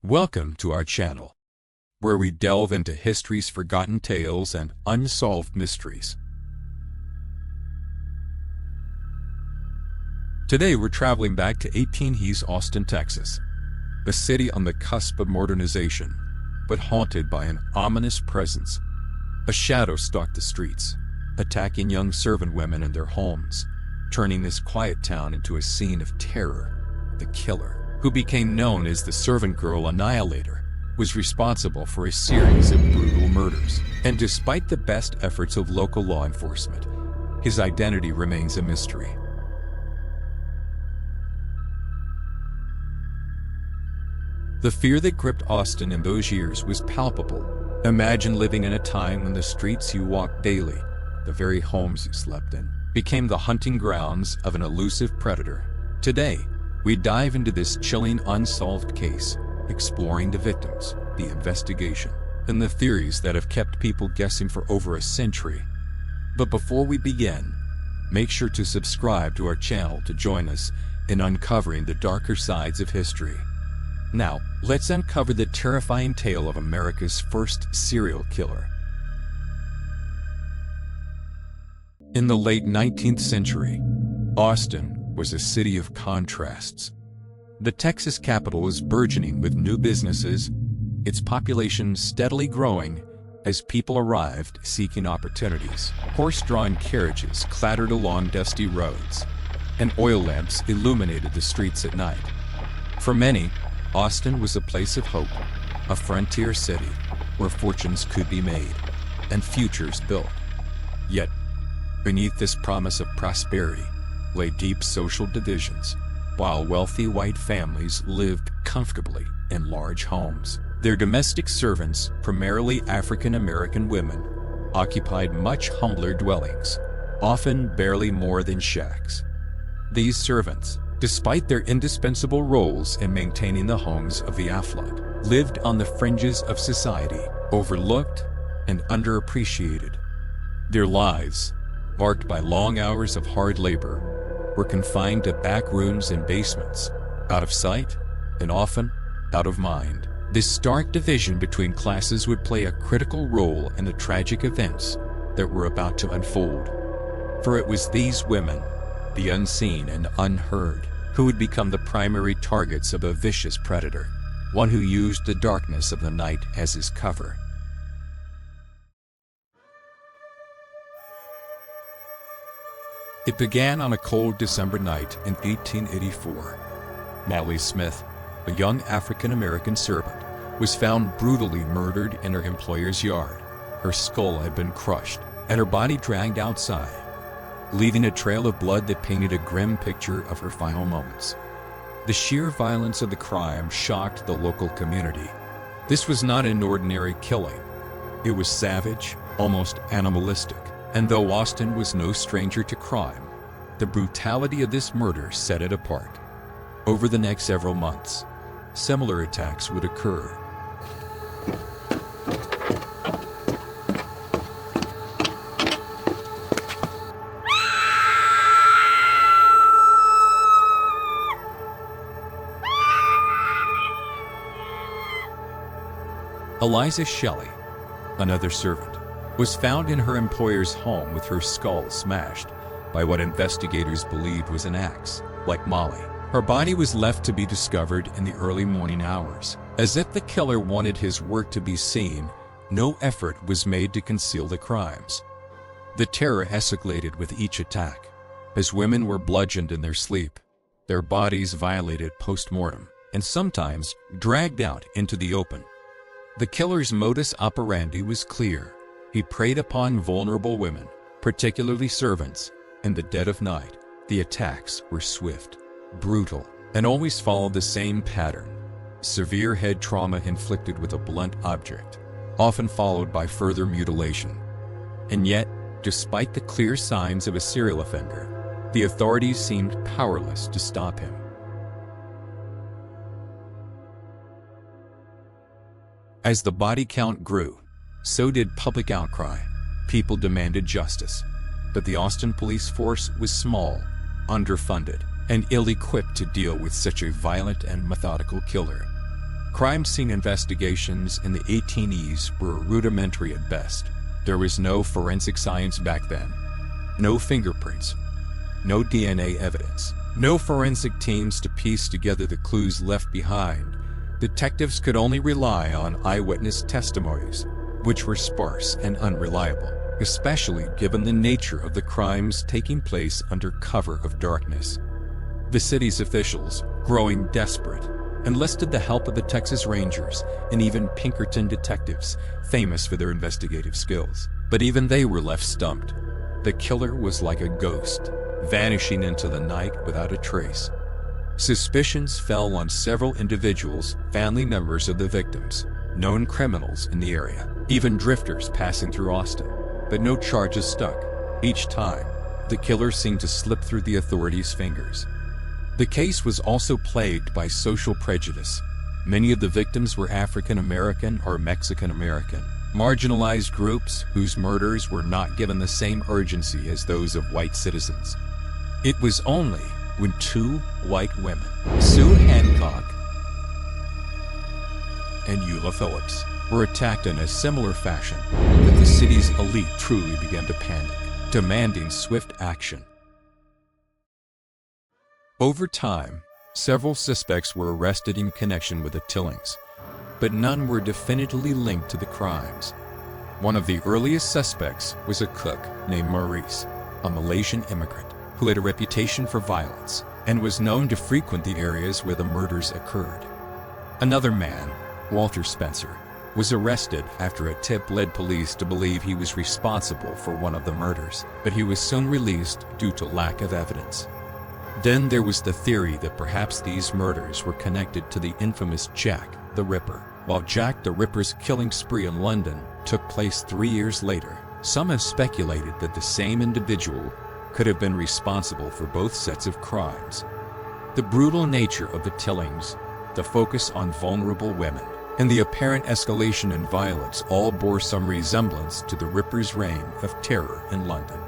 Welcome to our channel, where we delve into history's forgotten tales and unsolved mysteries. Today we're traveling back to 1800s Austin, Texas, a city on the cusp of modernization, but haunted by an ominous presence. A shadow stalked the streets, attacking young servant women in their homes, turning this quiet town into a scene of terror. The killer, who became known as the Servant Girl Annihilator, was responsible for a series of brutal murders. And despite the best efforts of local law enforcement, his identity remains a mystery. The fear that gripped Austin in those years was palpable. Imagine living in a time when the streets you walked daily, the very homes you slept in, became the hunting grounds of an elusive predator. Today, we dive into this chilling unsolved case, exploring the victims, the investigation, and the theories that have kept people guessing for over a century. But before we begin, make sure to subscribe to our channel to join us in uncovering the darker sides of history. Now, let's uncover the terrifying tale of America's first serial killer. In the late 19th century, Austin was a city of contrasts. The Texas capital was burgeoning with new businesses, its population steadily growing as people arrived seeking opportunities. Horse-drawn carriages clattered along dusty roads, and oil lamps illuminated the streets at night. For many, Austin was a place of hope, a frontier city where fortunes could be made and futures built. Yet, beneath this promise of prosperity lay deep social divisions. While wealthy white families lived comfortably in large homes, their domestic servants, primarily African American women, occupied much humbler dwellings, often barely more than shacks. These servants, despite their indispensable roles in maintaining the homes of the affluent, lived on the fringes of society, overlooked and underappreciated. Their lives, marked by long hours of hard labor, were confined to back rooms and basements, out of sight and often out of mind. This stark division between classes would play a critical role in the tragic events that were about to unfold. For it was these women, the unseen and unheard, who would become the primary targets of a vicious predator, one who used the darkness of the night as his cover. It began on a cold December night in 1884. Molly Smith, a young African-American servant, was found brutally murdered in her employer's yard. Her skull had been crushed, and her body dragged outside, leaving a trail of blood that painted a grim picture of her final moments. The sheer violence of the crime shocked the local community. This was not an ordinary killing. It was savage, almost animalistic. And though Austin was no stranger to crime, the brutality of this murder set it apart. Over the next several months, similar attacks would occur. Eliza Shelley, another servant, was found in her employer's home with her skull smashed by what investigators believed was an axe. Like Molly, her body was left to be discovered in the early morning hours. As if the killer wanted his work to be seen, no effort was made to conceal the crimes. The terror escalated with each attack, as women were bludgeoned in their sleep, their bodies violated post-mortem, and sometimes dragged out into the open. The killer's modus operandi was clear. He preyed upon vulnerable women, particularly servants. In the dead of night, the attacks were swift, brutal, and always followed the same pattern: severe head trauma inflicted with a blunt object, often followed by further mutilation. And yet, despite the clear signs of a serial offender, the authorities seemed powerless to stop him. As the body count grew, so did public outcry. People demanded justice, but the Austin police force was small, underfunded, and ill-equipped to deal with such a violent and methodical killer. Crime scene investigations in the 1880s were rudimentary at best. There was no forensic science back then. No fingerprints. No DNA evidence. No forensic teams to piece together the clues left behind. Detectives could only rely on eyewitness testimonies, which were sparse and unreliable, especially given the nature of the crimes taking place under cover of darkness. The city's officials, growing desperate, enlisted the help of the Texas Rangers and even Pinkerton detectives, famous for their investigative skills. But even they were left stumped. The killer was like a ghost, vanishing into the night without a trace. Suspicions fell on several individuals, family members of the victims, known criminals in the area, even drifters passing through Austin. But no charges stuck. Each time, the killer seemed to slip through the authorities' fingers. The case was also plagued by social prejudice. Many of the victims were African American or Mexican American, marginalized groups whose murders were not given the same urgency as those of white citizens. It was only when two white women, Sue Hancock and Eula Phillips, were attacked in a similar fashion that the city's elite truly began to panic, demanding swift action. Over time, several suspects were arrested in connection with the killings, but none were definitively linked to the crimes. One of the earliest suspects was a cook named Maurice, a Malaysian immigrant who had a reputation for violence and was known to frequent the areas where the murders occurred. Another man, Walter Spencer, was arrested after a tip led police to believe he was responsible for one of the murders, but he was soon released due to lack of evidence. Then there was the theory that perhaps these murders were connected to the infamous Jack the Ripper. While Jack the Ripper's killing spree in London took place 3 years later, some have speculated that the same individual could have been responsible for both sets of crimes. The brutal nature of the killings, the focus on vulnerable women, and the apparent escalation in violence all bore some resemblance to the Ripper's reign of terror in London.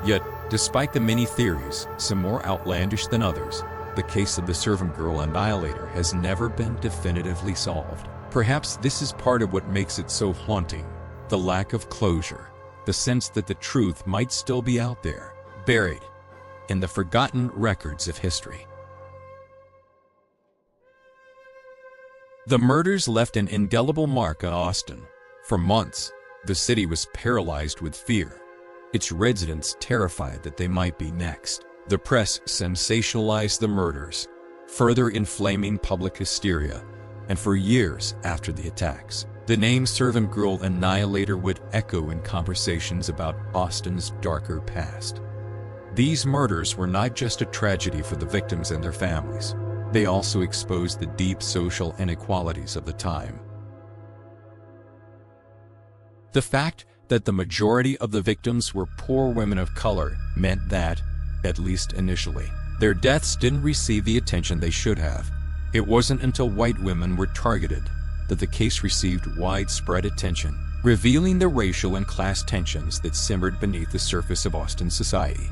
Yet, despite the many theories, some more outlandish than others, the case of the Servant Girl Annihilator has never been definitively solved. Perhaps this is part of what makes it so haunting: the lack of closure, the sense that the truth might still be out there, buried in the forgotten records of history. The murders left an indelible mark on Austin. For months, the city was paralyzed with fear, its residents terrified that they might be next. The press sensationalized the murders, further inflaming public hysteria, and for years after the attacks, the name Servant Girl Annihilator would echo in conversations about Austin's darker past. These murders were not just a tragedy for the victims and their families. They also exposed the deep social inequalities of the time. The fact that the majority of the victims were poor women of color meant that, at least initially, their deaths didn't receive the attention they should have. It wasn't until white women were targeted that the case received widespread attention, revealing the racial and class tensions that simmered beneath the surface of Austin society.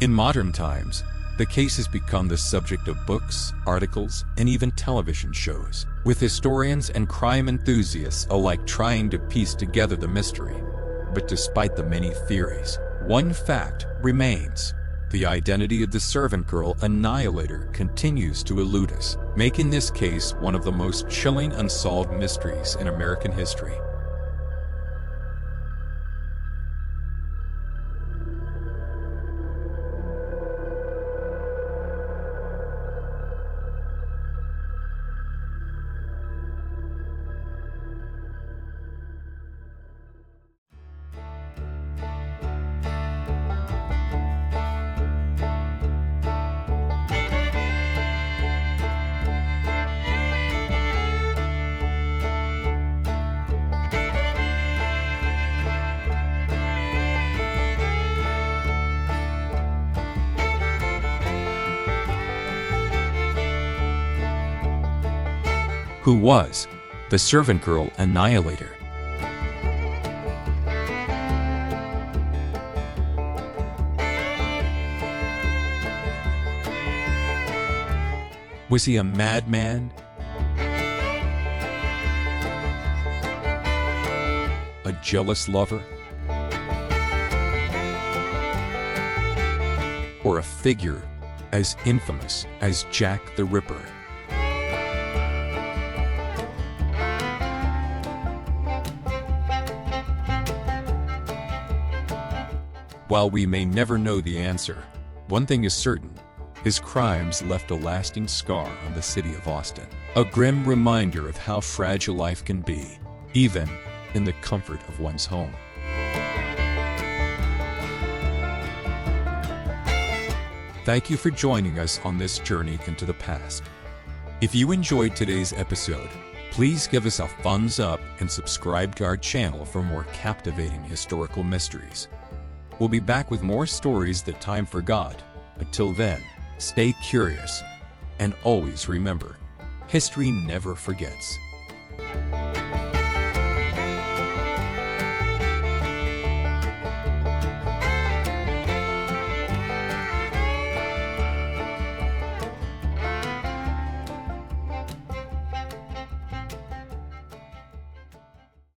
In modern times, the case has become the subject of books, articles, and even television shows, with historians and crime enthusiasts alike trying to piece together the mystery. But despite the many theories, one fact remains: the identity of the Servant Girl Annihilator continues to elude us, making this case one of the most chilling unsolved mysteries in American history. Who was the Servant Girl Annihilator? Was he a madman? A jealous lover? Or a figure as infamous as Jack the Ripper? While we may never know the answer, one thing is certain: his crimes left a lasting scar on the city of Austin. A grim reminder of how fragile life can be, even in the comfort of one's home. Thank you for joining us on this journey into the past. If you enjoyed today's episode, please give us a thumbs up and subscribe to our channel for more captivating historical mysteries. We'll be back with more stories that time forgot. Until then, stay curious and always remember, history never forgets.